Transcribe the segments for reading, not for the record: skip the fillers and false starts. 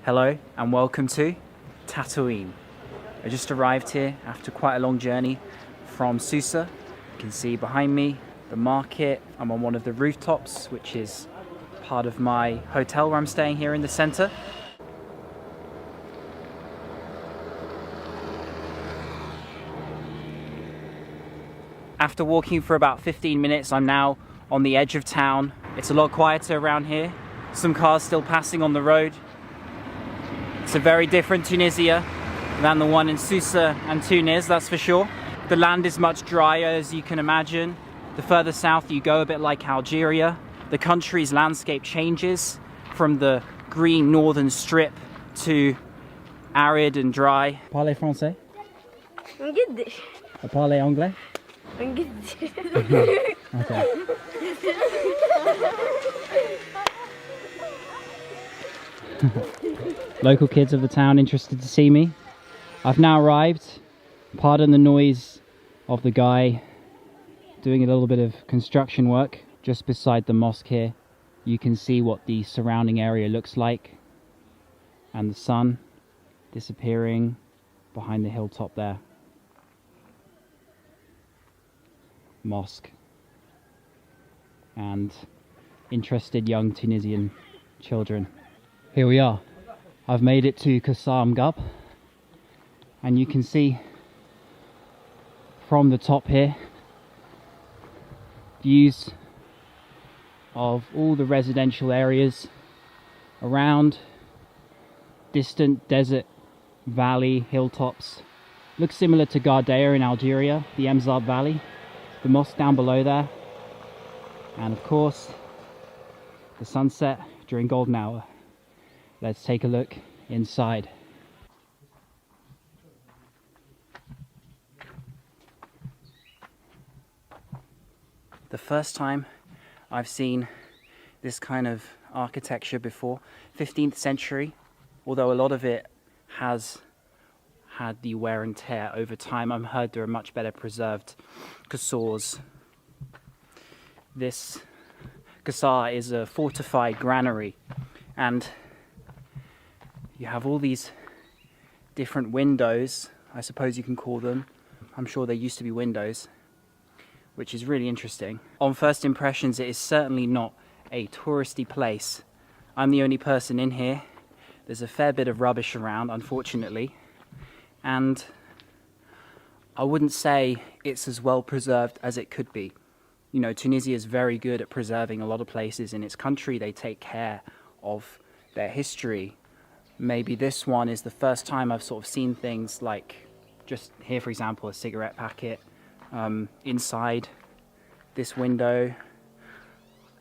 Hello and welcome to Tطاوين. I just arrived here after quite a long journey from Susa. You can see behind me the market. I'm on one of the rooftops, which is part of my hotel where I'm staying here in the center. After walking for about 15 minutes, I'm now on the edge of town. It's a lot quieter around here. Some cars still passing on the road. It's a very different Tunisia than the one in Susa and Tunis, that's for sure. The land is much drier, as you can imagine. The further south you go, a bit like Algeria, the country's landscape changes from the green northern strip to arid and dry. Parlez français? نقدش. Parlez anglais? نقدش. Okay. Local kids of the town interested to see me. I've now arrived. Pardon the noise of the guy doing a little bit of construction work just beside the mosque here. You can see what the surrounding area looks like and the sun disappearing behind the hilltop there. Mosque and interested young Tunisian children. Here we are. I've made it to Kasam Gub, and you can see from the top here views of all the residential areas around, distant desert valley hilltops. Looks similar to Gardea in Algeria, the Emzab Valley, the mosque down below there, and of course the sunset during golden hour. Let's take a look inside. The first time I've seen this kind of architecture before, 15th century, although a lot of it has had the wear and tear over time. I've heard there are much better preserved qasrs. This qasr is a fortified granary, and you have all these different windows, I suppose you can call them. I'm sure they used to be windows, which is really interesting. On first impressions, it is certainly not a touristy place. I'm the only person in here. There's a fair bit of rubbish around, unfortunately, and I wouldn't say it's as well preserved as it could be. You know, Tunisia is very good at preserving a lot of places in its country. They take care of their history. Maybe this one is the first time I've sort of seen things like, just here for example, a cigarette packet inside this window.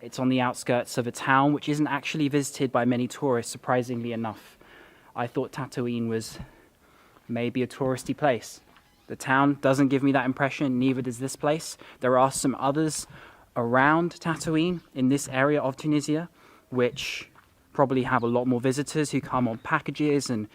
It's on the outskirts of a town which isn't actually visited by many tourists, surprisingly enough. I thought Tطاوين was maybe a touristy place. The town doesn't give me that impression, neither does this place. There are some others around Tطaوين in this area of Tunisia which probably have a lot more visitors who come on packages and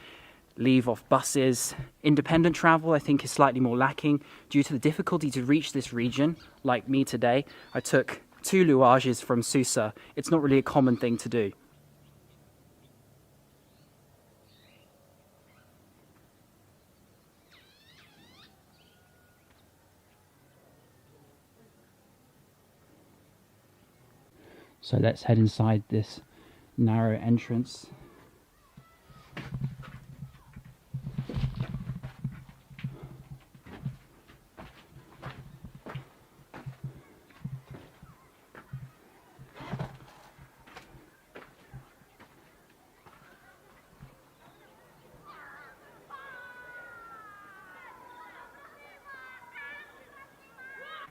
leave off buses. Independent travel, I think, is slightly more lacking due to the difficulty to reach this region. Like me today, I took 2 luages from Susa. It's not really a common thing to do. So let's head inside this narrow entrance.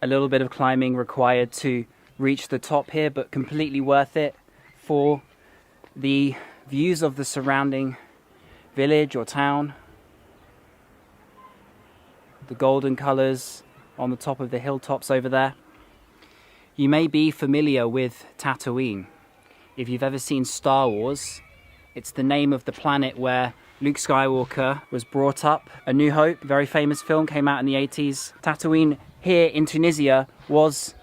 A little bit of climbing required to reach the top here, but completely worth it for the views of the surrounding village or town. The golden colours on the top of the hilltops over there. You may be familiar with Tطaوين. If you've ever seen Star Wars, it's the name of the planet where Luke Skywalker was brought up. A New Hope, very famous film, came out in the 80s. Tطaوين here in Tunisia was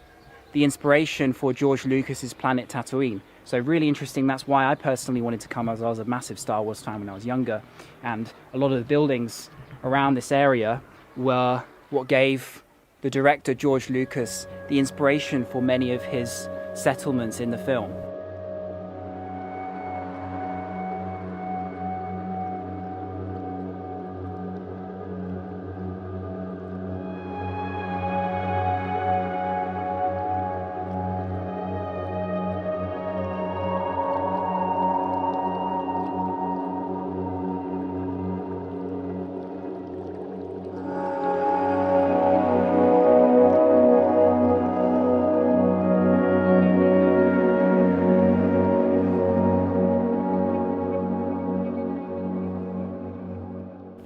the inspiration for George Lucas's planet Tطaوين. So really interesting. That's why I personally wanted to come, as I was a massive Star Wars fan when I was younger. And a lot of the buildings around this area were what gave the director George Lucas the inspiration for many of his settlements in the film.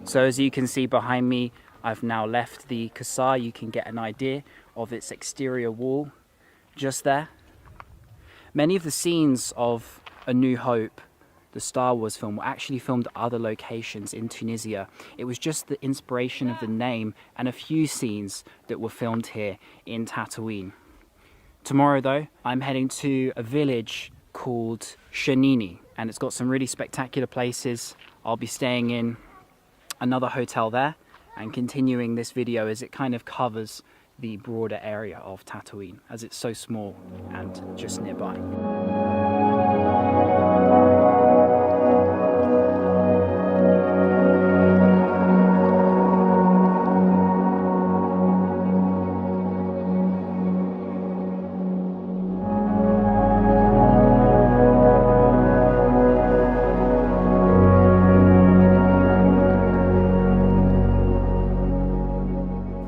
So as you can see behind me, I've now left the Qasr. You can get an idea of its exterior wall just there. Many of the scenes of A New Hope, the Star Wars film, were actually filmed at other locations in Tunisia. It was just the inspiration of the name and a few scenes that were filmed here in Tatoein. Tomorrow though, I'm heading to a village called Shunenni, and it's got some really spectacular places. I'll be staying in another hotel there and continuing this video as it kind of covers the broader area of Tatoein, as it's so small and just nearby.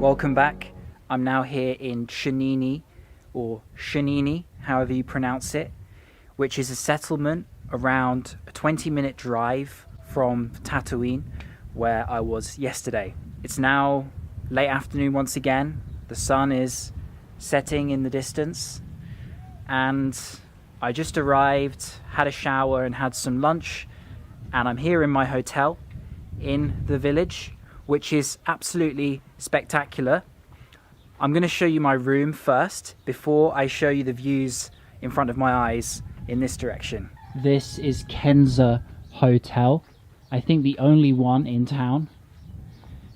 Welcome back. I'm now here in Shunenni, or Shunenni, however you pronounce it, which is a settlement around a 20-minute drive from Tatoein, where I was yesterday. It's now late afternoon once again. The sun is setting in the distance, and I just arrived, had a shower and had some lunch, and I'm here in my hotel in the village, which is absolutely spectacular. I'm going to show you my room first before I show you the views in front of my eyes in this direction. This is Kenza Hotel, I think the only one in town.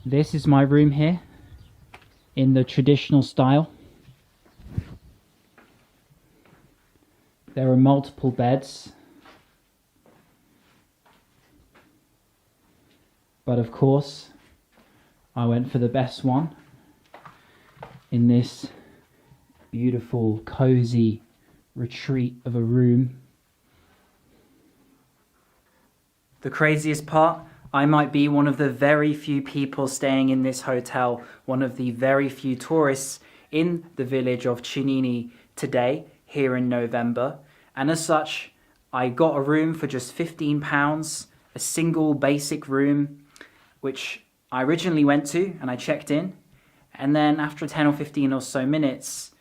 This is my room here in the traditional style. There are multiple beds, but of course I went for the best one in this beautiful, cozy retreat of a room. The craziest part, I might be one of the very few people staying in this hotel, one of the very few tourists in the village of Shunenni today, here in November. And as such, I got a room for just £15, a single basic room, which I originally went to and I checked in, and then after 10 or 15 or so minutes,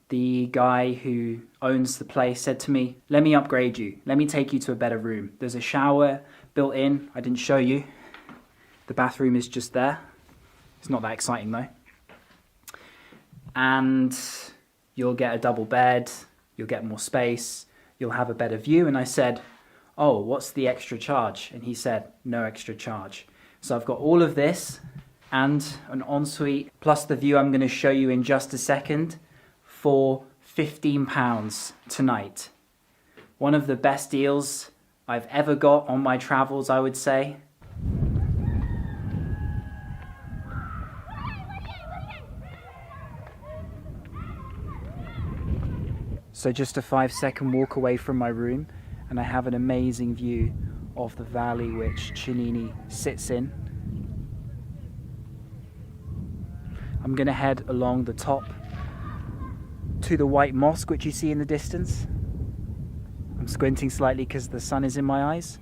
the guy who owns the place said to me, "Let me upgrade you, let me take you to a better room. There's a shower built in, I didn't show you. The bathroom is just there. It's not that exciting though. And you'll get a double bed, you'll get more space, you'll have a better view." And I said, "Oh, what's the extra charge?" And he said, "No extra charge." So I've got all of this and an ensuite plus the view I'm going to show you in just a second for £15 tonight. One of the best deals I've ever got on my travels, I would say. So just a 5-second walk away from my room and I have an amazing view of the valley which Shunenni sits in. I'm going to head along the top to the white mosque which you see in the distance. I'm squinting slightly because the sun is in my eyes.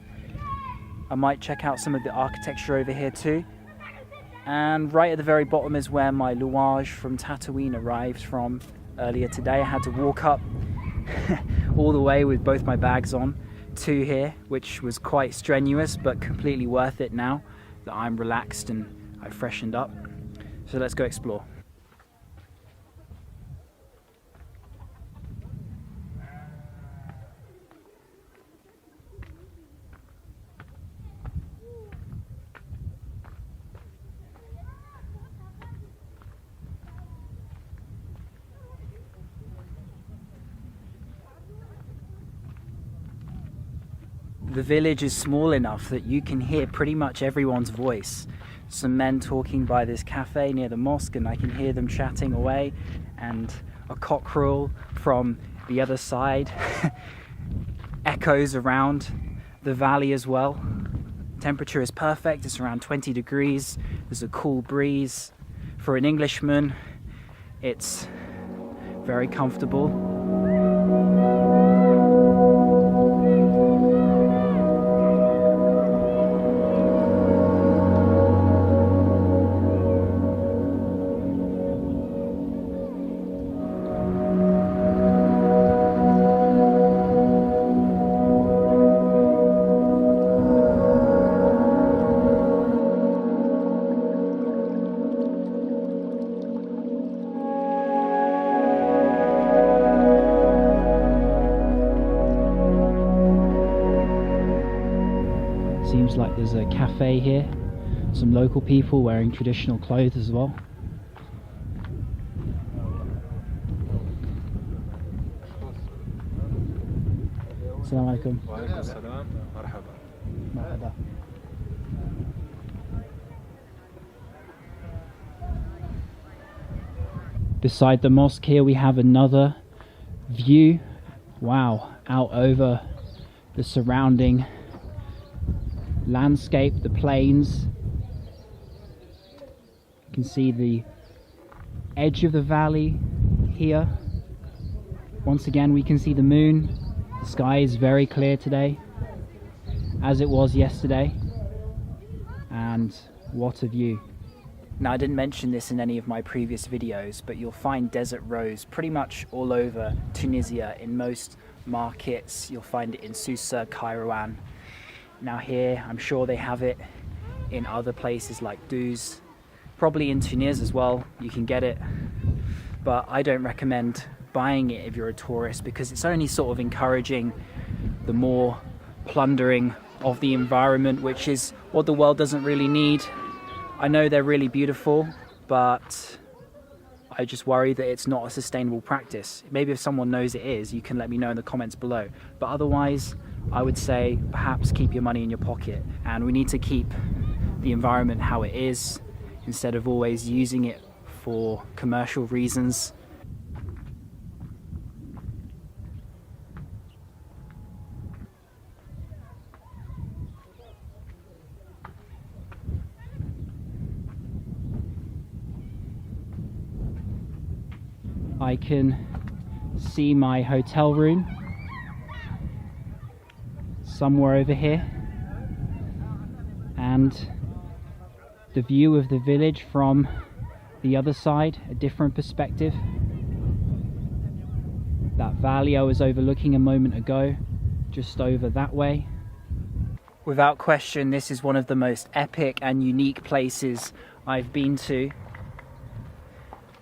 I might check out some of the architecture over here too. And right at the very bottom is where my luggage from Tatoein arrived from earlier today. I had to walk up all the way with both my bags on to here, which was quite strenuous but completely worth it now that I'm relaxed and I've freshened up. So let's go explore. the village is small enough that you can hear pretty much everyone's voice. Some men talking by this cafe near the mosque, and I can hear them chatting away, and a cockerel from the other side echoes around the valley as well. Temperature is perfect, it's around 20 degrees, there's a cool breeze. For an Englishman, it's very comfortable. Seems like there's a cafe here, some local people wearing traditional clothes as well. Assalamu alaikum. Wa alaikum assalam. Marhaba. Marhaba. Beside the mosque here we have another view, wow, out over the surrounding landscape, the plains. You can see the edge of the valley here. Once again we can see the moon. The sky is very clear today, as it was yesterday, and what a view. Now, I didn't mention this in any of my previous videos, but you'll find desert rose pretty much all over Tunisia. In most markets you'll find it in Susa, Kairouan. Now here, I'm sure they have it in other places like Douz, probably in Tunis as well, you can get it, but I don't recommend buying it if you're a tourist, because it's only sort of encouraging the more plundering of the environment, which is what the world doesn't really need. I know they're really beautiful, but I just worry that it's not a sustainable practice. Maybe if someone knows it is, you can let me know in the comments below, but otherwise I would say perhaps keep your money in your pocket, and we need to keep the environment how it is instead of always using it for commercial reasons. I can see my hotel room somewhere over here, and the view of the village from the other side, a different perspective. That valley I was overlooking a moment ago, just over that way. Without question, this is one of the most epic and unique places I've been to.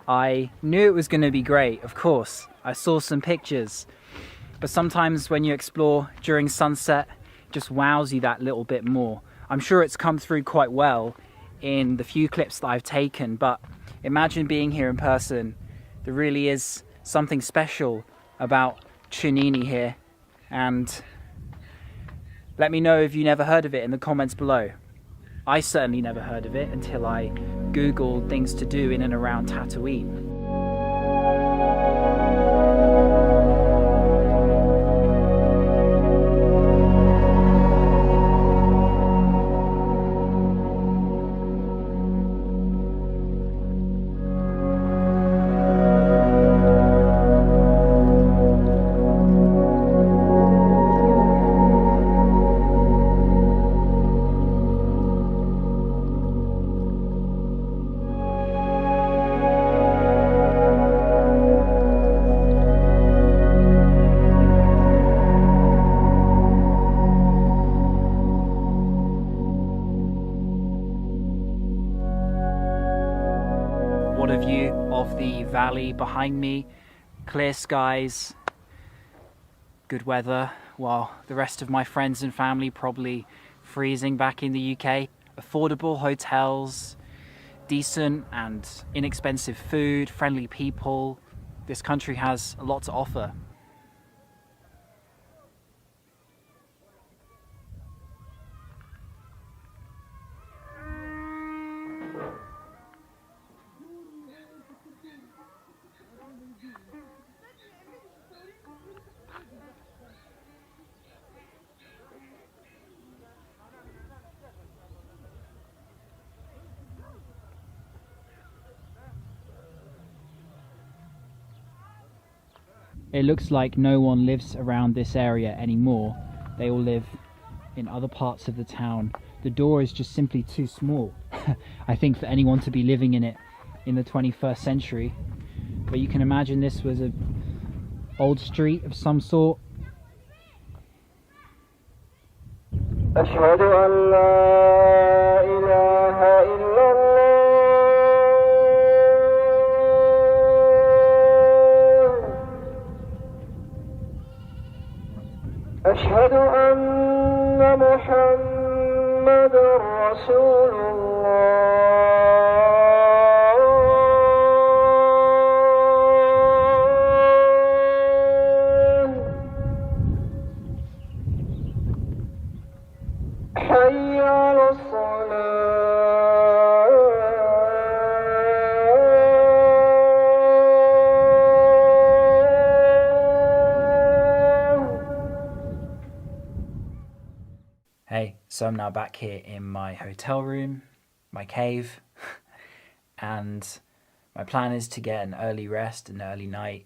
I knew it was going to be great, of course. I saw some pictures, but sometimes when you explore during sunset, it just wows you that little bit more. I'm sure it's come through quite well in the few clips that I've taken, but imagine being here in person. There really is something special about Shunenni here, and let me know if you never heard of it in the comments below. I certainly never heard of it until I googled things to do in and around Tطاوين. What a view of the valley behind me, clear skies, good weather, while the rest of my friends and family probably freezing back in the UK. Affordable hotels, decent and inexpensive food, friendly people. This country has a lot to offer. It looks like no one lives around this area anymore. They all live in other parts of the town. The door is just simply too small, I think, for anyone to be living in it in the 21st century. But you can imagine this was an old street of some sort. أشهد أن لا إله إلا الله أشهد أن محمد رسول حي على Hey, so I'm now back here in my hotel room, my cave, and my plan is to get an early rest, an early night,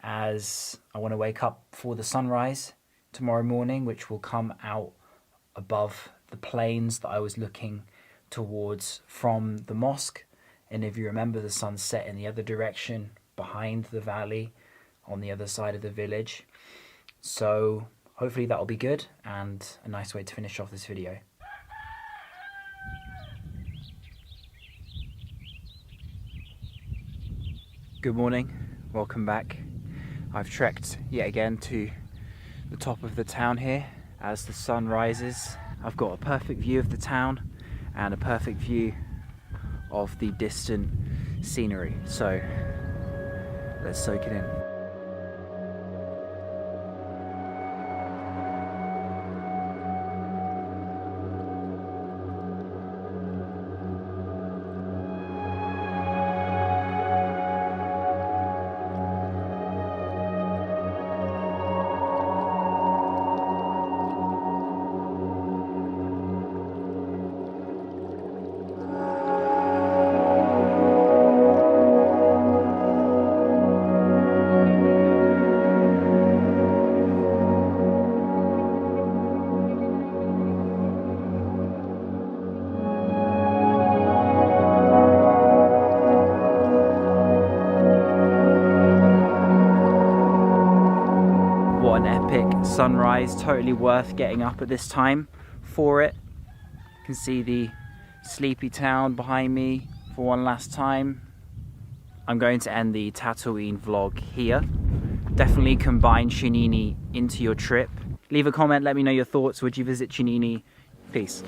as I want to wake up for the sunrise tomorrow morning, which will come out above the plains that I was looking towards from the mosque. And if you remember, the sun set in the other direction behind the valley on the other side of the village. So hopefully that will be good and a nice way to finish off this video. Good morning, welcome back. I've trekked yet again to the top of the town here. As the sun rises, I've got a perfect view of the town and a perfect view of the distant scenery. So let's soak it in. What an epic sunrise, totally worth getting up at this time for it. You can see the sleepy town behind me for one last time. I'm going to end the Tطاوين vlog here. Definitely combine Shunini into your trip. Leave a comment, let me know your thoughts. Would you visit Shunini? Peace.